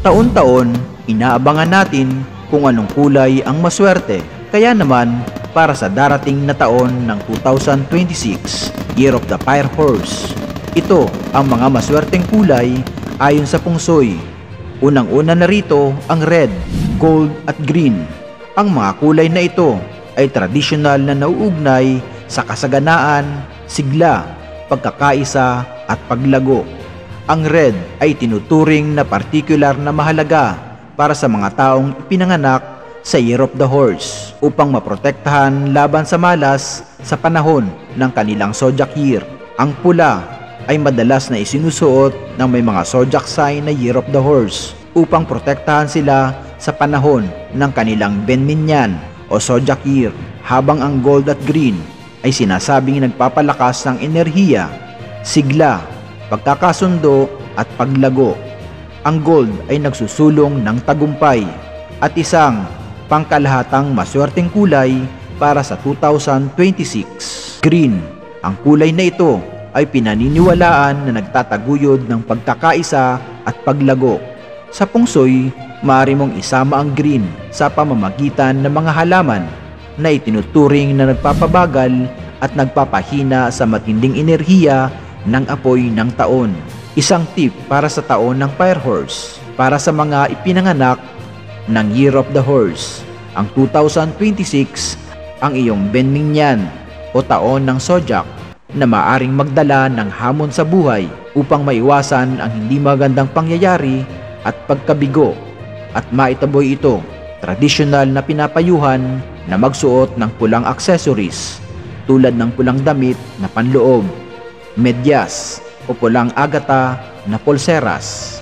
Taon-taon, inaabangan natin kung anong kulay ang maswerte. Kaya naman, para sa darating na taon ng 2026, Year of the Fire Horse, ito ang mga maswerteng kulay ayon sa Feng Shui. Unang-una na rito ang red, gold at green. Ang mga kulay na ito ay tradisyonal na nauugnay sa kasaganaan, sigla, pagkakaisa at paglago. Ang red ay tinuturing na partikular na mahalaga para sa mga taong ipinanganak sa Year of the Horse upang maprotektahan laban sa malas sa panahon ng kanilang zodiac year. Ang pula ay madalas na isinusuot ng may mga zodiac sign na Year of the Horse upang protektahan sila sa panahon ng kanilang benminyan o zodiac year, habang ang gold at green ay sinasabing nagpapalakas ng enerhiya, sigla, pagkakasundo at paglago. Ang gold ay nagsusulong ng tagumpay at isang pangkalahatang maswerteng kulay para sa 2026. Green, ang kulay na ito ay pinaniniwalaan na nagtataguyod ng pagkakaisa at paglago. Sa Feng Shui, maaari mong isama ang green sa pamamagitan ng mga halaman na itinuturing na nagpapabagal at nagpapahina sa matinding enerhiya ng apoy ng taon. Isang tip para sa taon ng Fire Horse. Para sa mga ipinanganak ng Year of the Horse, ang 2026 ang iyong benminyan o taon ng zodiac na maaring magdala ng hamon sa buhay upang maiwasan ang hindi magandang pangyayari at pagkabigo, at maitaboy ito. Tradisyonal na pinapayuhan na magsuot ng pulang accessories tulad ng pulang damit na panloob, medyas o pulang agata na pulseras.